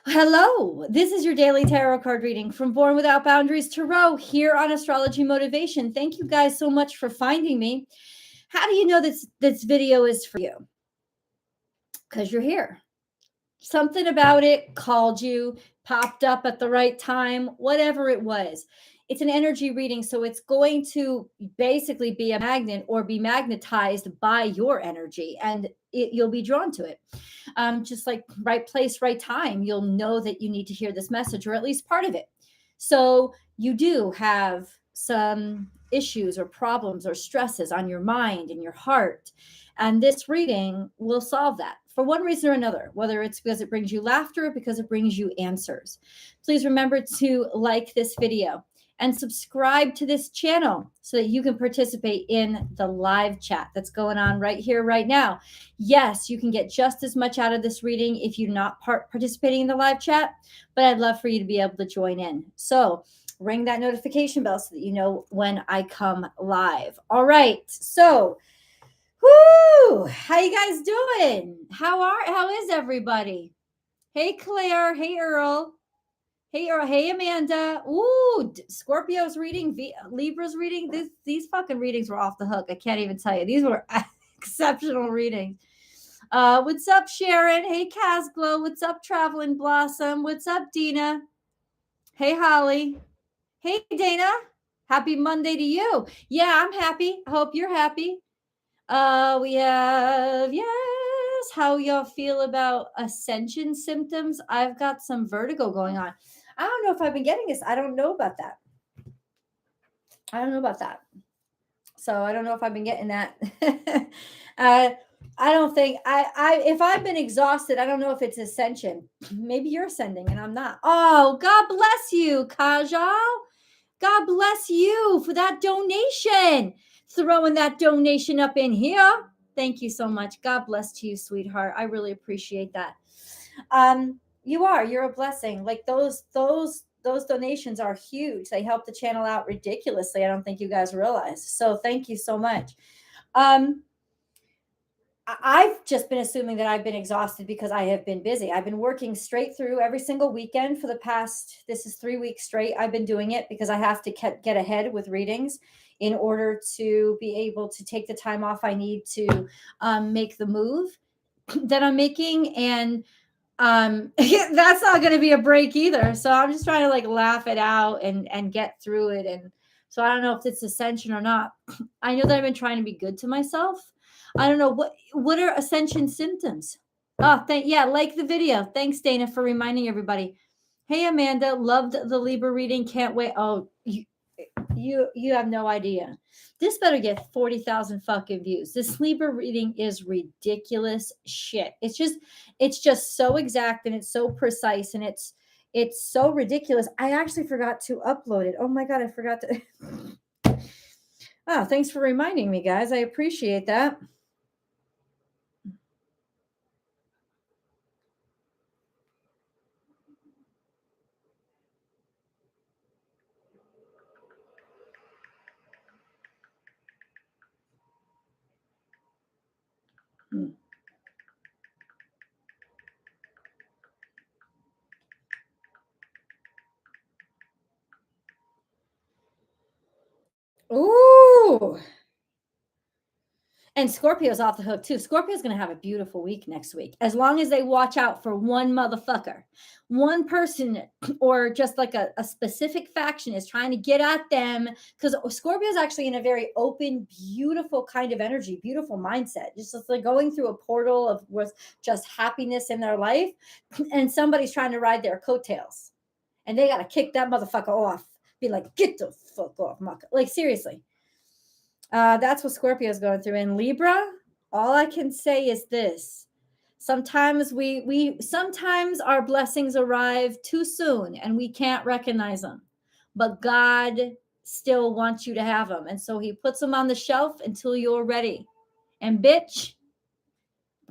Hello, this is your daily tarot card reading from Born Without Boundaries Tarot here on Astrology Motivation. Thank you guys so much for finding me. How do you know this video is for you? Because you're here. Something about it called you, popped up at the right time, whatever it was. It's an energy reading, so it's going to basically be a magnet or be magnetized by your energy, and you'll be drawn to it. Just like right place, right time, you'll know that you need to hear this message or at least part of it. So you do have some issues or problems or stresses on your mind and your heart. And this reading will solve that for one reason or another, whether it's because it brings you laughter or because it brings you answers. Please remember to like this video and subscribe to this channel so that you can participate in the live chat that's going on right here, right now. Yes, you can get just as much out of this reading if you're not participating in the live chat, but I'd love for you to be able to join in. So ring that notification bell so that you know when I come live. All right. So, whoo, how you guys doing? How is everybody? Hey, Claire. Hey, Earl. Hey, Earl. Hey, Amanda. Ooh, Scorpio's reading, Libra's reading. These fucking readings were off the hook. I can't even tell you. These were exceptional readings. What's up, Sharon? Hey, Casglow. What's up, Traveling Blossom? What's up, Dina? Hey, Holly. Hey, Dana. Happy Monday to you. Yeah, I'm happy. I hope you're happy. We have, yes, how y'all feel about ascension symptoms? I've got some vertigo going on. I don't know if I've been getting this. I don't know about that. So I don't know if I've been getting that. I don't think if I've been exhausted, I don't know if it's ascension. Maybe you're ascending and I'm not. Oh, God bless you, Kajal. God bless you for that donation. Throwing that donation up in here. Thank you so much. God bless to you, sweetheart. I really appreciate that. You're a blessing. Like those donations are huge. They help the channel out ridiculously. I don't think you guys realize. So thank you so much. I've just been assuming that I've been exhausted because I have been busy. I've been working straight through every single weekend for the past, this is 3 weeks straight. I've been doing it because I have to get ahead with readings in order to be able to take the time off I need to make the move that I'm making. And that's not going to be a break either. So I'm just trying to like laugh it out and get through it. And so I don't know if it's ascension or not. I know that I've been trying to be good to myself. I don't know what are ascension symptoms. Oh, like the video. Thanks, Dana, for reminding everybody. Hey, Amanda, loved the Libra reading. Can't wait. Oh, you have no idea. This better get 40,000 fucking views. This Libra reading is ridiculous shit. It's just so exact and it's so precise and it's so ridiculous. I actually forgot to upload it. Oh my God, I forgot to. Oh, thanks for reminding me, guys. I appreciate that. Ooh. And Scorpio's off the hook too. Scorpio's going to have a beautiful week next week, as long as they watch out for one motherfucker, one person, or just like a specific faction is trying to get at them. Because Scorpio's actually in a very open, beautiful kind of energy, beautiful mindset, just like going through a portal of with just happiness in their life. And somebody's trying to ride their coattails, and they got to kick that motherfucker off. Be like, get the fuck off, mucker. Like seriously. That's what Scorpio is going through. In Libra, all I can say is this. Sometimes sometimes our blessings arrive too soon and we can't recognize them. But God still wants you to have them. And so he puts them on the shelf until you're ready. And bitch,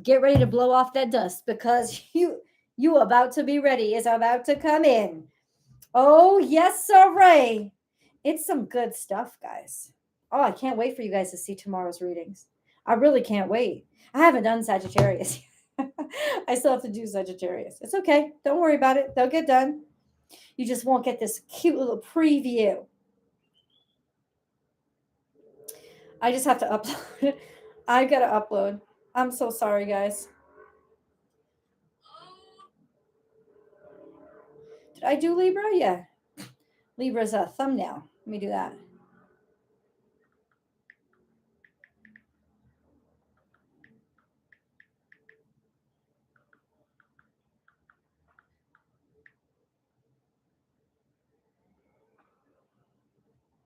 get ready to blow off that dust because you about to be ready is about to come in. Oh, yes, sir. It's some good stuff, guys. Oh, I can't wait for you guys to see tomorrow's readings. I really can't wait. I haven't done Sagittarius. I still have to do Sagittarius. It's okay. Don't worry about it. They'll get done. You just won't get this cute little preview. I just have to upload. I gotta upload. I'm so sorry, guys. Did I do Libra? Yeah. Libra's a thumbnail. Let me do that.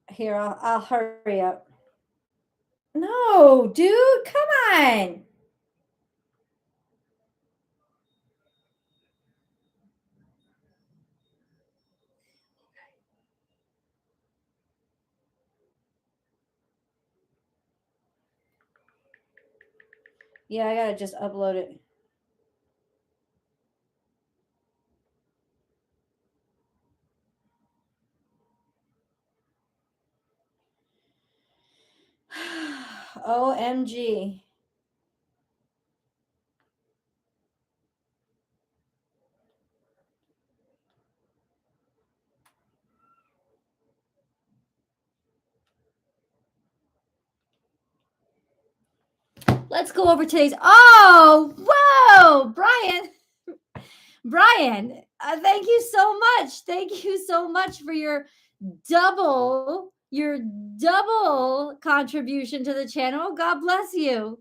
Here, I'll hurry up. No, dude, come on. Yeah, I gotta just upload it. OMG. Let's go over today's. Oh, whoa, Brian. Brian, thank you so much. Thank you so much for double, your double contribution to the channel. God bless you.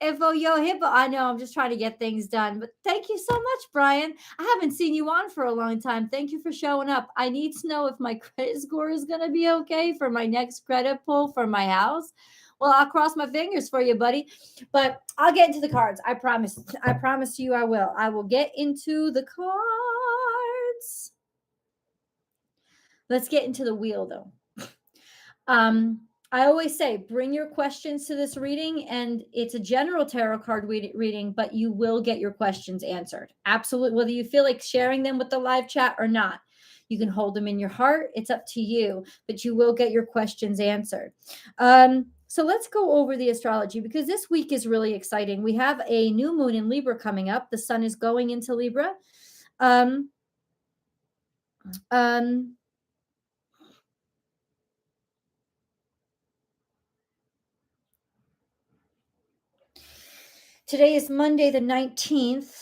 Info yo hippo. I know I'm just trying to get things done, but thank you so much, Brian. I haven't seen you on for a long time. Thank you for showing up. I need to know if my credit score is going to be okay for my next credit pull for my house. Well, I'll cross my fingers for you, buddy. But I'll get into the cards. I promise. I promise you I will. I will get into the cards. Let's get into the wheel, though. I always say, bring your questions to this reading, and it's a general tarot card reading, but you will get your questions answered. Absolutely. Whether you feel like sharing them with the live chat or not, you can hold them in your heart. It's up to you, but you will get your questions answered. So let's go over the astrology, because this week is really exciting. We have a new moon in Libra coming up. The sun is going into Libra. Today is Monday the 19th.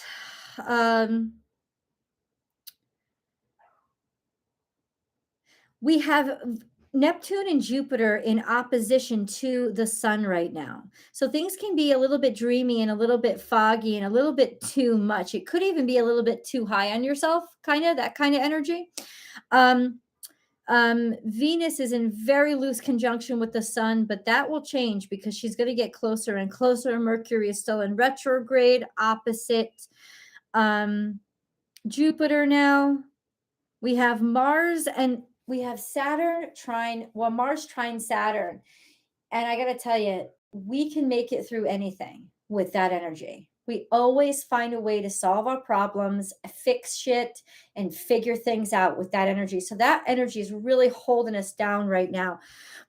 We have Neptune and Jupiter in opposition to the sun right now. So things can be a little bit dreamy and a little bit foggy and a little bit too much. It could even be a little bit too high on yourself, that kind of energy. Venus is in very loose conjunction with the sun, but that will change because she's going to get closer and closer. Mercury is still in retrograde opposite Jupiter now. We have Mars and we have Saturn trine. Well, Mars trine Saturn. And I got to tell you, we can make it through anything with that energy. We always find a way to solve our problems, fix shit, and figure things out with that energy. So that energy is really holding us down right now.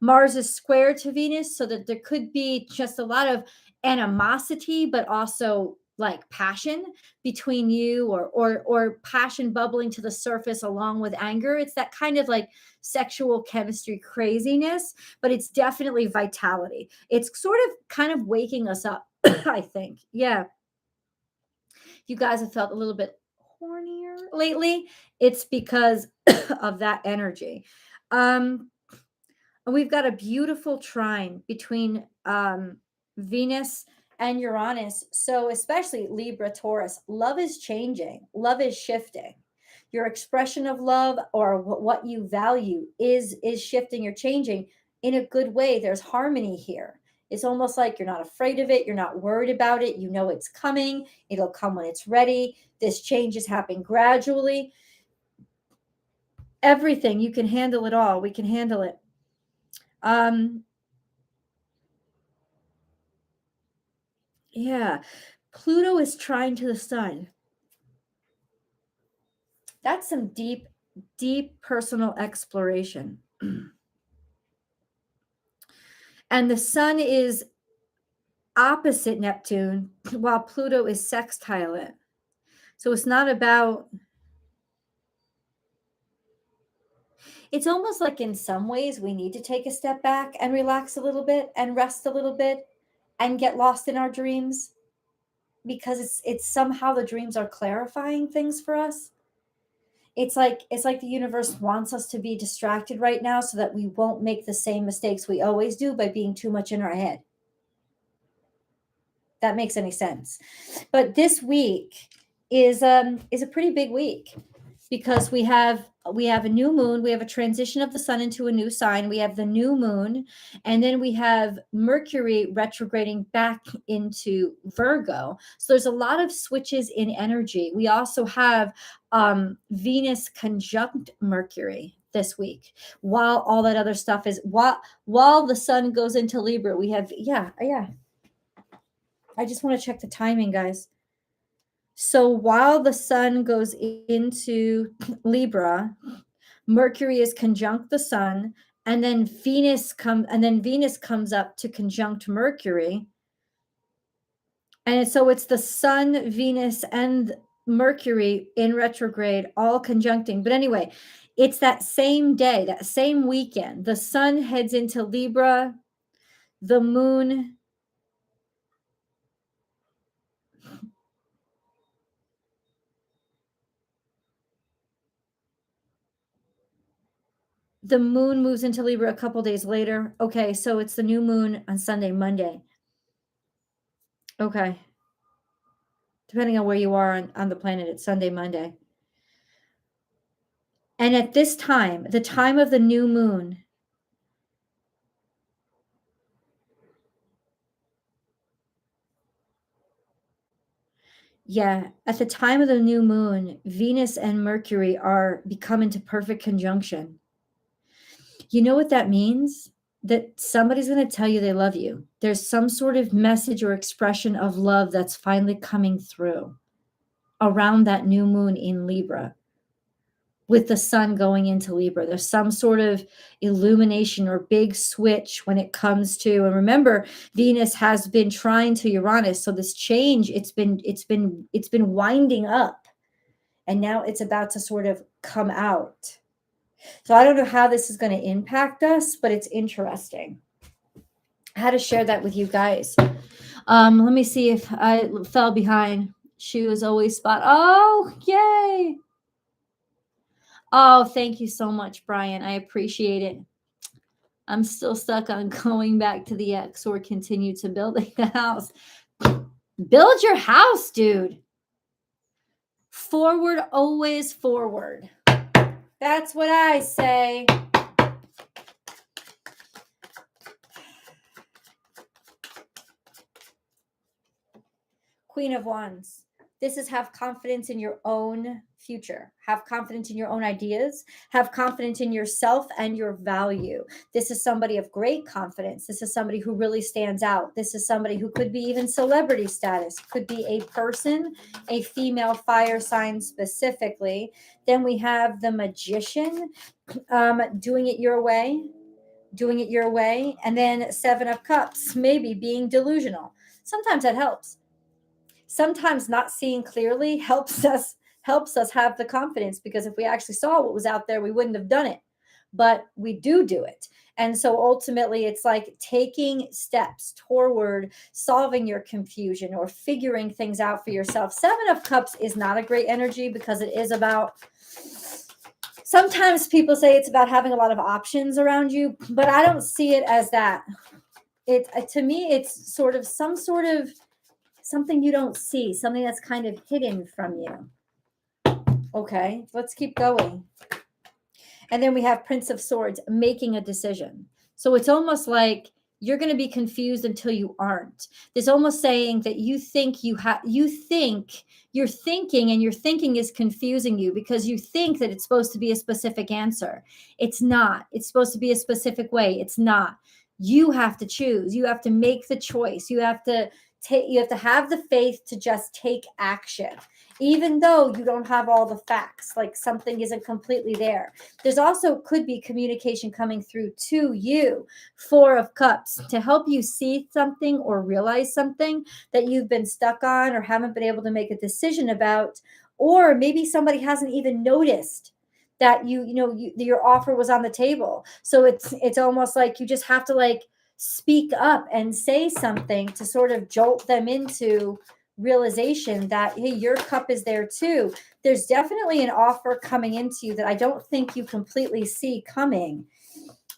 Mars is square to Venus, so that there could be just a lot of animosity, but also like passion between you, or passion bubbling to the surface along with anger. It's that kind of like sexual chemistry craziness, but it's definitely vitality. It's sort of kind of waking us up, I think. Yeah. You guys have felt a little bit hornier lately. It's because of that energy. We've got a beautiful trine between Venus and Uranus. So especially Libra, Taurus, love is changing. Love is shifting. Your expression of love, or what you value, is shifting or changing in a good way. There's harmony here. It's almost like you're not afraid of it. You're not worried about it. You know it's coming. It'll come when it's ready. This change is happening gradually. Everything, you can handle it all. We can handle it. Yeah. Pluto is trine to the sun. That's some deep, deep personal exploration. And the sun is opposite Neptune while Pluto is sextile it. So it's not about, it's almost like in some ways we need to take a step back and relax a little bit and rest a little bit and get lost in our dreams, because it's somehow the dreams are clarifying things for us. It's like the universe wants us to be distracted right now so that we won't make the same mistakes we always do by being too much in our head. That makes any sense. But this week is a pretty big week, because we have a new moon, we have a transition of the sun into a new sign, we have the new moon, and then we have Mercury retrograding back into Virgo. So there's a lot of switches in energy. We also have Venus conjunct Mercury this week, while all that other stuff is, while the sun goes into Libra. We have, yeah. I just want to check the timing, guys. So while the sun goes into Libra, Mercury is conjunct the sun, and then Venus comes up to conjunct Mercury. And so it's the sun, Venus, and Mercury in retrograde all conjuncting. But anyway, it's that same day, that same weekend. The sun heads into Libra, the moon moves into Libra a couple days later. Okay, so it's the new moon on Sunday, Monday. Okay. Depending on where you are on the planet, it's Sunday, Monday. And at this time, the time of the new moon, at the time of the new moon, Venus and Mercury become into perfect conjunction. You know what that means? That somebody's going to tell you they love you. There's some sort of message or expression of love that's finally coming through around that new moon in Libra, with the sun going into Libra. There's some sort of illumination or big switch when it comes to, and remember, Venus has been trying to Uranus. So this change, it's been winding up, and now it's about to sort of come out. So I don't know how this is going to impact us, but it's interesting. I had to share that with you guys. Let me see if I fell behind. She was always spot. Oh, yay. Oh, thank you so much, Brian. I appreciate it. I'm still stuck on going back to the X or continue to building the house. Build your house, dude. Forward, always forward. That's what I say. Queen of Wands. This is have confidence in your own future. Have confidence in your own ideas. Have confidence in yourself and your value. This is somebody of great confidence. This is somebody who really stands out. This is somebody who could be even celebrity status. Could be a person, a female fire sign specifically. Then we have the Magician, doing it your way. Doing it your way. And then Seven of Cups, maybe being delusional. Sometimes that helps. Sometimes not seeing clearly helps us have the confidence, because if we actually saw what was out there, we wouldn't have done it, but we do it. And so ultimately it's like taking steps toward solving your confusion or figuring things out for yourself. Seven of Cups is not a great energy, because it is about, sometimes people say it's about having a lot of options around you, but I don't see it as that. To me, it's sort of something you don't see, something that's kind of hidden from you. Okay, let's keep going. And then we have Prince of Swords, making a decision. So it's almost like you're going to be confused until you aren't. There's almost saying that you're thinking, and your thinking is confusing you because you think that it's supposed to be a specific answer. It's not. It's supposed to be a specific way. It's not. You have to choose. You have to make the choice. You have to have the faith to just take action. even though you don't have all the facts, like something isn't completely there. There's also could be communication coming through to you, Four of Cups, to help you see something or realize something that you've been stuck on or haven't been able to make a decision about, or maybe somebody hasn't even noticed that your offer was on the table. So it's almost like you just have to like speak up and say something to sort of jolt them into realization that, hey, your cup is there too. There's definitely an offer coming into you that I don't think you completely see coming.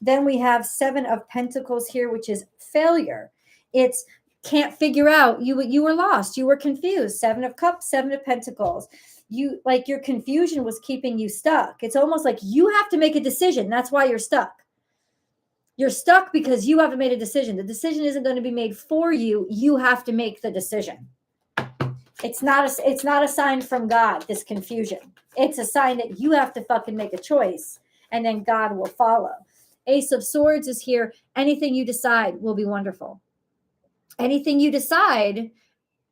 Then we have Seven of Pentacles here, which is failure. It's can't figure out, you were lost, you were confused. Seven of Cups, Seven of Pentacles. You like your confusion was keeping you stuck. It's almost like you have to make a decision. That's why you're stuck. You're stuck because you haven't made a decision. The decision isn't going to be made for you. You have to make the decision. It's not a sign from God, this confusion. It's a sign that you have to fucking make a choice, and then God will follow. Ace of Swords is here. Anything you decide will be wonderful. Anything you decide,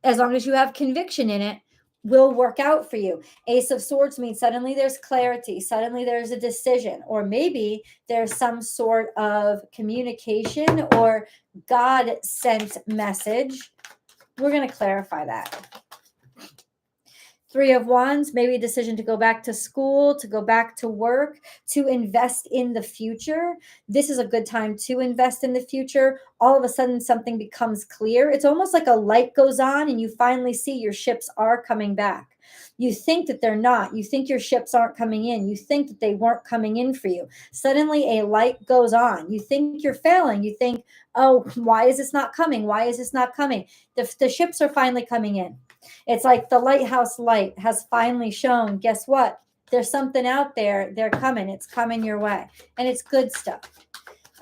as long as you have conviction in it, will work out for you. Ace of Swords means suddenly there's clarity, suddenly there's a decision, or maybe there's some sort of communication or God sent message. We're going to clarify that. Three of Wands, maybe a decision to go back to school, to go back to work, to invest in the future. This is a good time to invest in the future. All of a sudden, something becomes clear. It's almost like a light goes on and you finally see your ships are coming back. You think that they're not. You think your ships aren't coming in. You think that they weren't coming in for you. Suddenly, a light goes on. You think you're failing. You think, oh, why is this not coming? Why is this not coming? The ships are finally coming in. It's like the lighthouse light has finally shown, guess what? There's something out there. They're coming. It's coming your way. And it's good stuff.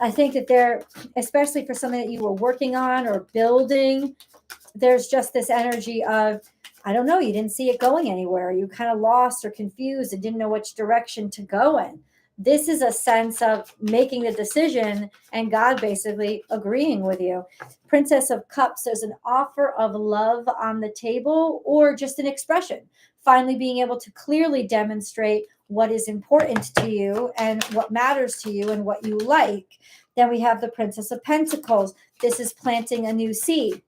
I think that they're, especially for something that you were working on or building, there's just this energy of, I don't know, you didn't see it going anywhere. You kind of lost or confused and didn't know which direction to go in. This is a sense of making the decision and God basically agreeing with you. Princess of Cups, there's an offer of love on the table or just an expression. Finally being able to clearly demonstrate what is important to you and what matters to you and what you like. Then we have the Princess of Pentacles. This is planting a new seed,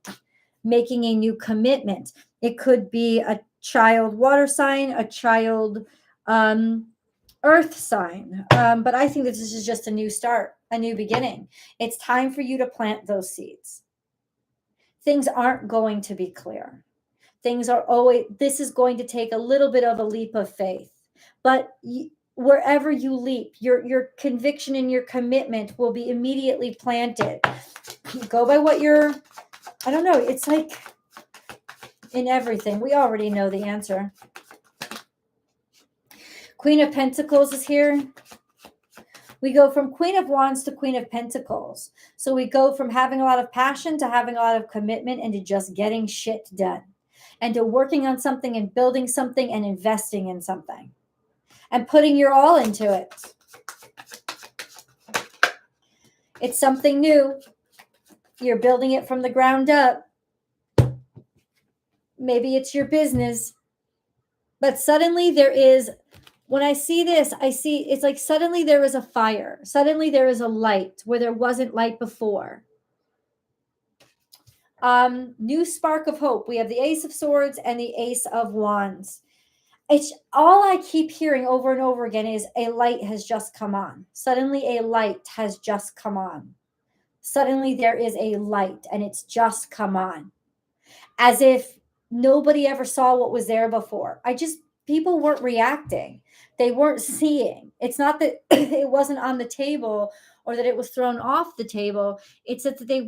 making a new commitment. It could be a child water sign, a child earth sign. But I think this is just a new start, a new beginning. It's time for you to plant those seeds. Things aren't going to be clear. Things are always, this is going to take a little bit of a leap of faith. But wherever you leap, your conviction and your commitment will be immediately planted. Go by what you're, I don't know, it's like in everything. We already know the answer. Queen of Pentacles is here. We go from Queen of Wands to Queen of Pentacles. So we go from having a lot of passion to having a lot of commitment and to just getting shit done. And to working on something and building something and investing in something. And putting your all into it. It's something new. You're building it from the ground up. Maybe it's your business. But suddenly there is, when I see this, I see it's like suddenly there is a fire. Suddenly there is a light where there wasn't light before. New spark of hope. We have the Ace of Swords and the Ace of Wands. It's all I keep hearing over and over again is a light has just come on. Suddenly a light has just come on. Suddenly there is a light and it's just come on. As if nobody ever saw what was there before. People weren't reacting. They weren't seeing. It's not that it wasn't on the table or that it was thrown off the table. It's that they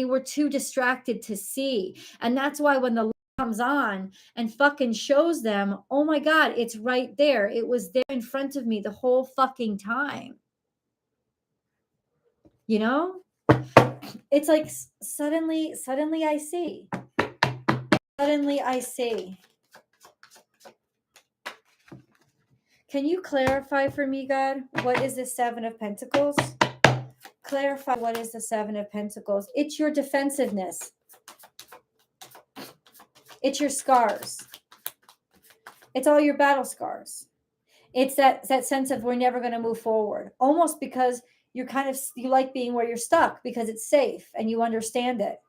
were too distracted to see. And that's why when the light comes on and fucking shows them, oh my God, it's right there. It was there in front of me the whole fucking time. You know? It's like suddenly I see. Suddenly I see. Can you clarify for me, God, what is the Seven of Pentacles? Clarify what is the Seven of Pentacles. It's your defensiveness. It's your scars. It's all your battle scars. It's that sense of we're never going to move forward, almost because you like being where you're stuck because it's safe and you understand it.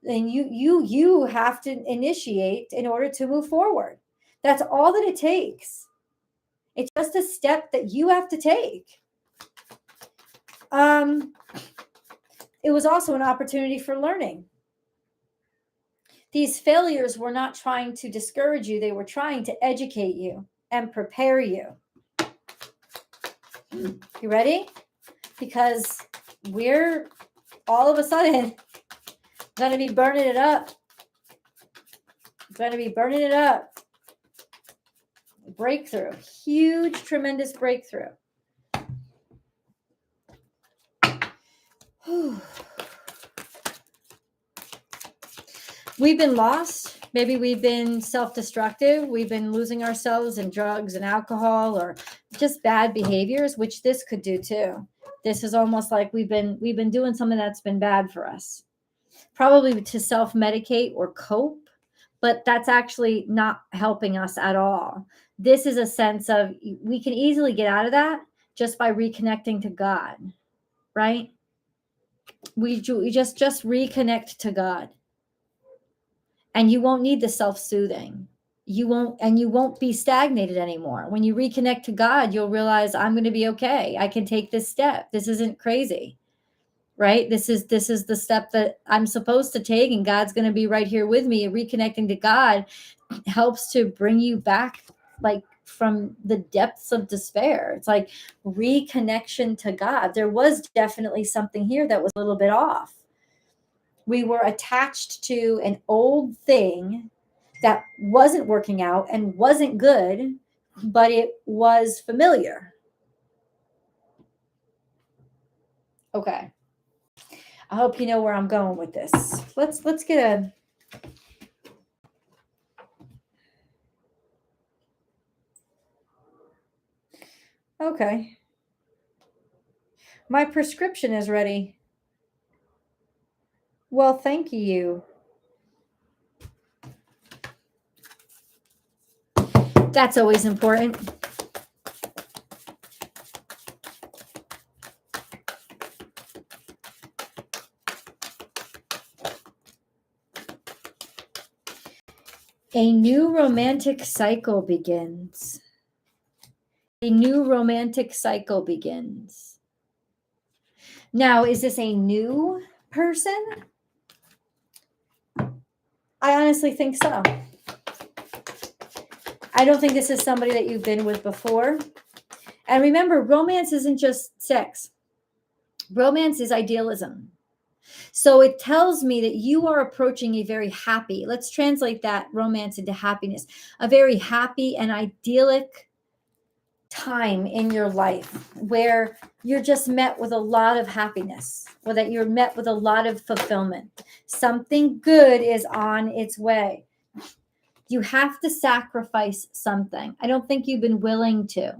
And you have to initiate in order to move forward. That's all that it takes. It's just a step that you have to take. It was also an opportunity for learning. These failures were not trying to discourage you. They were trying to educate you and prepare you. You ready? Because we're all of a sudden going to be burning it up. Going to be burning it up. Breakthrough. Huge, tremendous breakthrough. We've been lost. Maybe we've been self-destructive. We've been losing ourselves in drugs and alcohol or just bad behaviors, which this could do too. This is almost like we've been doing something that's been bad for us. Probably to self-medicate or cope, but that's actually not helping us at all. This is a sense of we can easily get out of that just by reconnecting to God, right? We just reconnect to God. And you won't need the self-soothing. You won't be stagnated anymore. When you reconnect to God, you'll realize I'm going to be okay. I can take this step. This isn't crazy, right? This is the step that I'm supposed to take, and God's going to be right here with me. And reconnecting to God helps to bring you back, like from the depths of despair. It's like reconnection to God. There was definitely something here that was a little bit off. We were attached to an old thing that wasn't working out and wasn't good, but it was familiar. Okay. I hope you know where I'm going with this. Let's get a Okay. My prescription is ready. Well, thank you. That's always important. A new romantic cycle begins. A new romantic cycle begins. Now, is this a new person? I honestly think so. I don't think this is somebody that you've been with before. And remember, romance isn't just sex. Romance is idealism. So it tells me that you are approaching a very happy, let's translate that romance into happiness, a very happy and idyllic time in your life where you're just met with a lot of happiness, or that you're met with a lot of fulfillment. Something good is on its way. You have to sacrifice something. I don't think you've been willing to.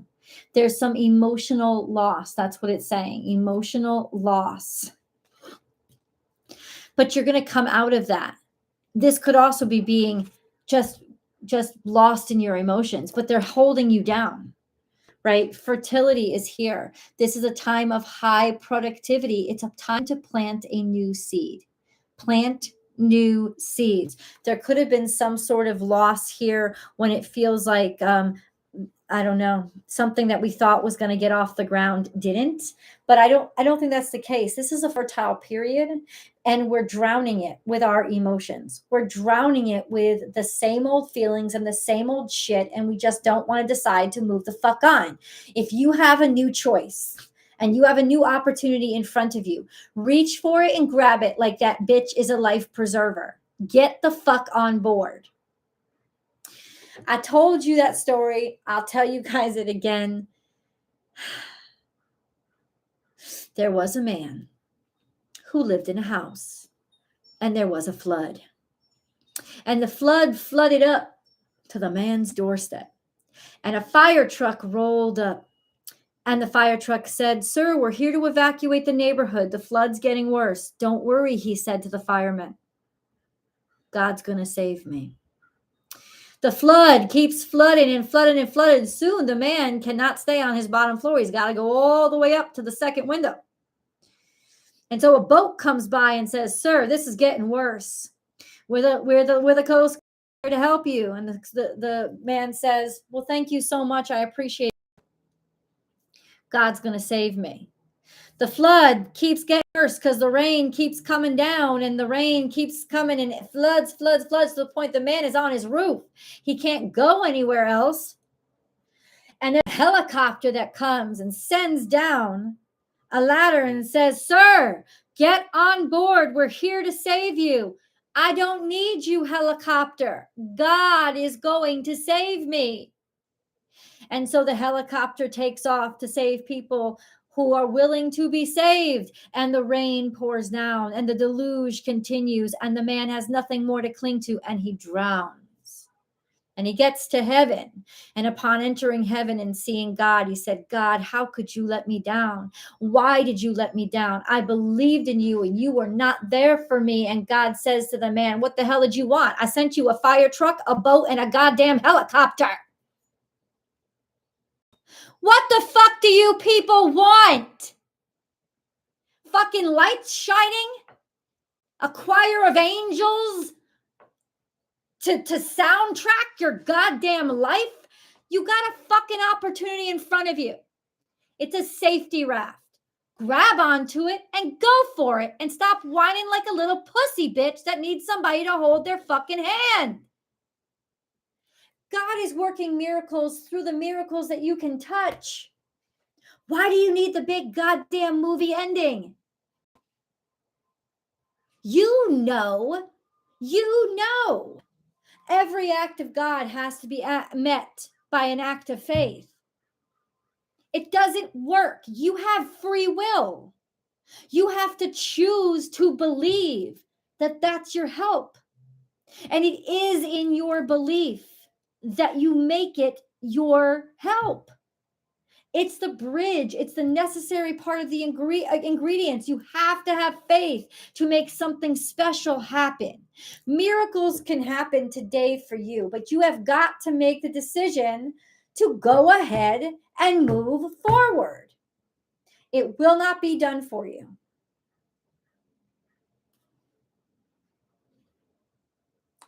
There's some emotional loss. That's what it's saying. Emotional loss. But you're going to come out of that. This could also be being just lost in your emotions, but they're holding you down, right? Fertility is here. This is a time of high productivity. It's a time to plant a new seed. Plant new seeds. There could have been some sort of loss here when it feels like, I don't know, something that we thought was going to get off the ground didn't, but I don't think that's the case. This is a fertile period, and we're drowning it with our emotions. We're drowning it with the same old feelings and the same old shit, and we just don't want to decide to move the fuck on. If you have a new choice and you have a new opportunity in front of you, reach for it and grab it like that bitch is a life preserver. Get the fuck on board. I told you that story. I'll tell you guys it again. There was a man who lived in a house, and there was a flood. And the flood flooded up to the man's doorstep. And a fire truck rolled up. And the fire truck said, "Sir, we're here to evacuate the neighborhood. The flood's getting worse." "Don't worry," he said to the fireman. "God's going to save me." The flood keeps flooding and flooding and flooding. Soon the man cannot stay on his bottom floor. He's got to go all the way up to the second window. And so a boat comes by and says, "Sir, this is getting worse. We're the Coast Guard to help you." And the man says, "Well, thank you so much. I appreciate it. God's going to save me." The flood keeps getting worse because the rain keeps coming down, and the rain keeps coming, and it floods to the point the man is on his roof. He can't go anywhere else. And a helicopter that comes and sends down a ladder and says, "Sir, get on board. We're here to save you. I don't need you, helicopter. God is going to save me." And so the helicopter takes off to save people who are willing to be saved. And the rain pours down and the deluge continues, and the man has nothing more to cling to, and he drowns. And he gets to heaven. And upon entering heaven and seeing God, he said, "God, how could you let me down? Why did you let me down? I believed in you and you were not there for me." And God says to the man, "What the hell did you want? I sent you a fire truck, a boat, and a goddamn helicopter. What the fuck do you people want? Fucking lights shining? A choir of angels to soundtrack your goddamn life? You got a fucking opportunity in front of you. It's a safety raft. Grab onto it and go for it, and stop whining like a little pussy bitch that needs somebody to hold their fucking hand. God is working miracles through the miracles that you can touch. Why do you need the big goddamn movie ending? You know. Every act of God has to be met by an act of faith. It doesn't work. You have free will. You have to choose to believe that that's your help. And it is in your belief that you make it your help. It's the bridge. It's the necessary part of the ingredients. You have to have faith to make something special happen. Miracles can happen today for you, but you have got to make the decision to go ahead and move forward. It will not be done for you.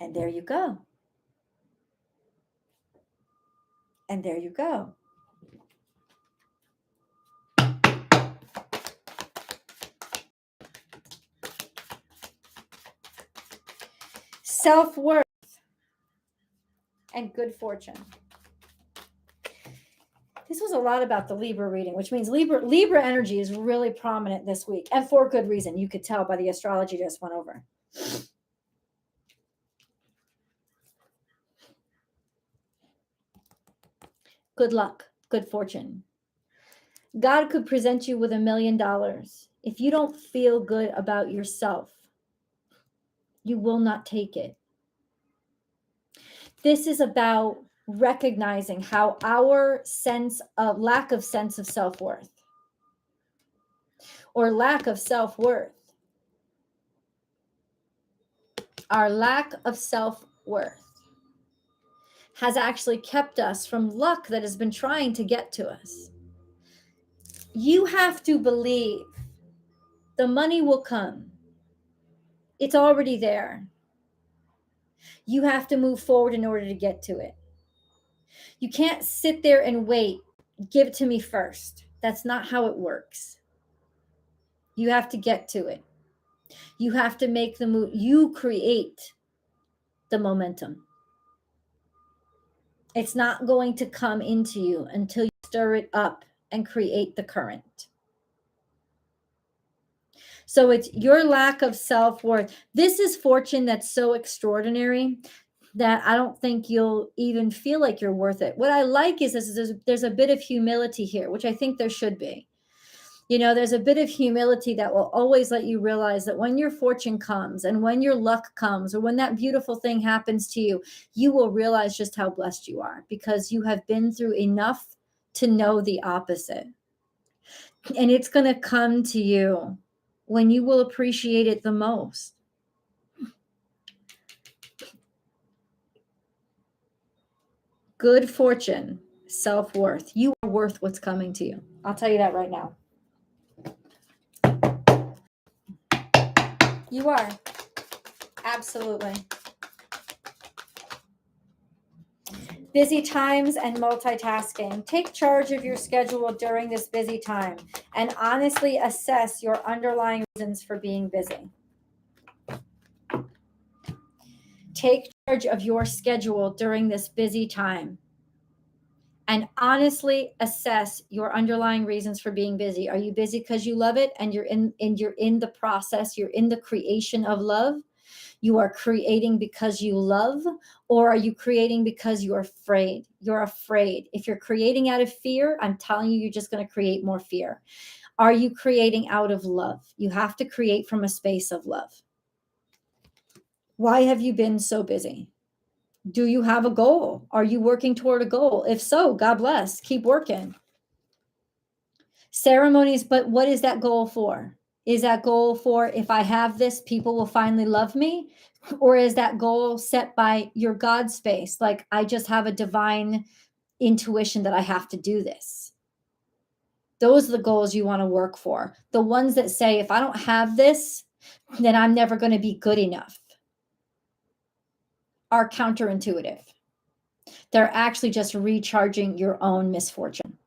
And there you go. And there you go. Self-worth and good fortune. This was a lot about the Libra reading, which means Libra energy is really prominent this week, and for good reason. You could tell by the astrology just went over. Good luck, good fortune. God could present you with $1 million. If you don't feel good about yourself, you will not take it. This is about recognizing how our lack of self-worth or lack of self-worth, our lack of self-worth has actually kept us from luck that has been trying to get to us. You have to believe the money will come. It's already there. You have to move forward in order to get to it. You can't sit there and wait. Give it to me first. That's not how it works. You have to get to it. You have to make the move. You create the momentum. It's not going to come into you until you stir it up and create the current. So it's your lack of self-worth. This is fortune that's so extraordinary that I don't think you'll even feel like you're worth it. What I like is there's a bit of humility here, which I think there should be. You know, there's a bit of humility that will always let you realize that when your fortune comes and when your luck comes or when that beautiful thing happens to you, you will realize just how blessed you are because you have been through enough to know the opposite. And it's going to come to you when you will appreciate it the most. good fortune, self-worth. You are worth what's coming to you. I'll tell you that right now. You are. Absolutely. Busy times and multitasking. Take charge of your schedule during this busy time and honestly assess your underlying reasons for being busy. Take charge of your schedule during this busy time and honestly assess your underlying reasons for being busy. Are you busy because you love it and you're in the process, you're in the creation of love? You are creating because you love, or are you creating because you're afraid? You're afraid. If you're creating out of fear, I'm telling you, you're just going to create more fear. Are you creating out of love? You have to create from a space of love. Why have you been so busy? Do you have a goal? Are you working toward a goal? If so, God bless. Keep working. Ceremonies, but what is that goal for? Is that goal for, if I have this, people will finally love me? Or is that goal set by your God space? Like, I just have a divine intuition that I have to do this. Those are the goals you want to work for. The ones that say, if I don't have this, then I'm never going to be good enough, are counterintuitive. They're actually just recharging your own misfortune.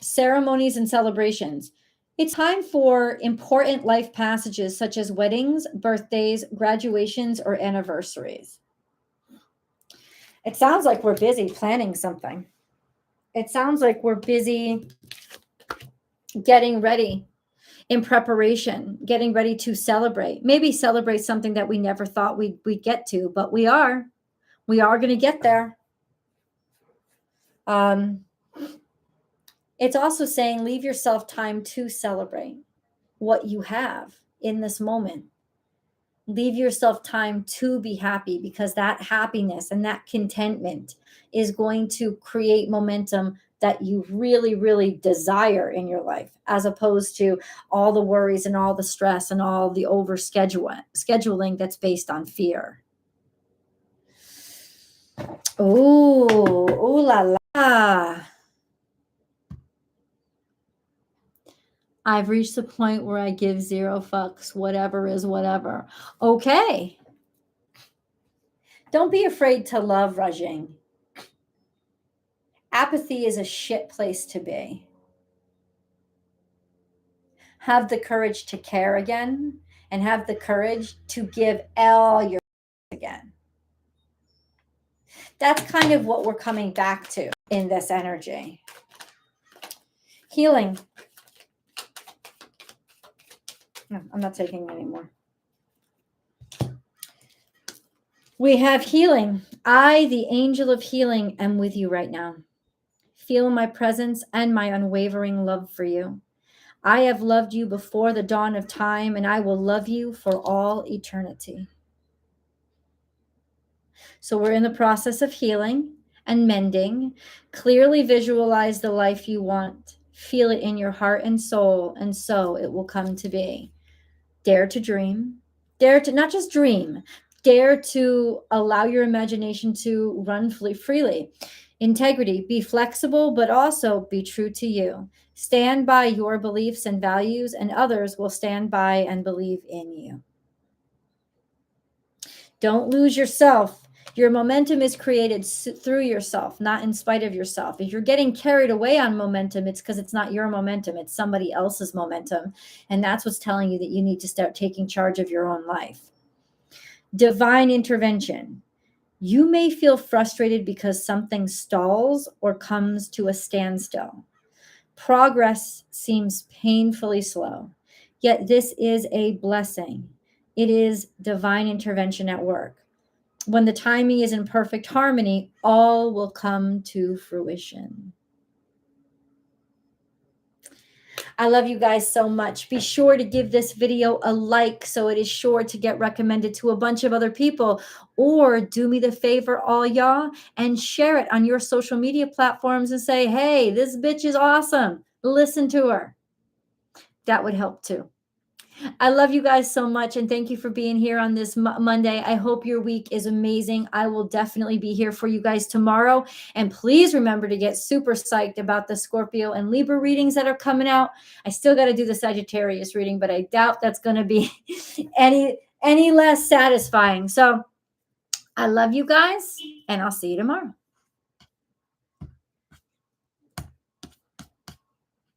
Ceremonies and celebrations. It's time for important life passages such as weddings, birthdays, graduations, or anniversaries. It sounds like we're busy planning something. It sounds like we're busy getting ready in preparation, getting ready to celebrate. Maybe celebrate something that we never thought we'd get to, but we are. We are going to get there. It's also saying leave yourself time to celebrate what you have in this moment. Leave yourself time to be happy, because that happiness and that contentment is going to create momentum that you really, really desire in your life, as opposed to all the worries and all the stress and all the scheduling that's based on fear. Ooh la la. I've reached the point where I give zero fucks. Whatever is whatever. Okay. Don't be afraid to love, Rajing. Apathy is a shit place to be. Have the courage to care again, and have the courage to give all your again. That's kind of what we're coming back to in this energy. Healing. No, I'm not taking it anymore. We have healing. I, the angel of healing, am with you right now. Feel my presence and my unwavering love for you. I have loved you before the dawn of time, and I will love you for all eternity. So we're in the process of healing and mending. Clearly visualize the life you want. Feel it in your heart and soul, and so it will come to be. Dare to dream. Dare to not just dream. Dare to allow your imagination to run freely. Integrity. Be flexible, but also be true to you. Stand by your beliefs and values, and others will stand by and believe in you. Don't lose yourself. Your momentum is created through yourself, not in spite of yourself. If you're getting carried away on momentum, it's because it's not your momentum. It's somebody else's momentum. And that's what's telling you that you need to start taking charge of your own life. Divine intervention. You may feel frustrated because something stalls or comes to a standstill. Progress seems painfully slow, yet this is a blessing. It is divine intervention at work. When the timing is in perfect harmony, all will come to fruition. I love you guys so much. Be sure to give this video a like so it is sure to get recommended to a bunch of other people. Or do me the favor, all y'all, and share it on your social media platforms and say, hey, this bitch is awesome. Listen to her. That would help too. I love you guys so much. And thank you for being here on this Monday. I hope your week is amazing. I will definitely be here for you guys tomorrow. And please remember to get super psyched about the Scorpio and Libra readings that are coming out. I still got to do the Sagittarius reading, but I doubt that's going to be any less satisfying. So I love you guys, and I'll see you tomorrow.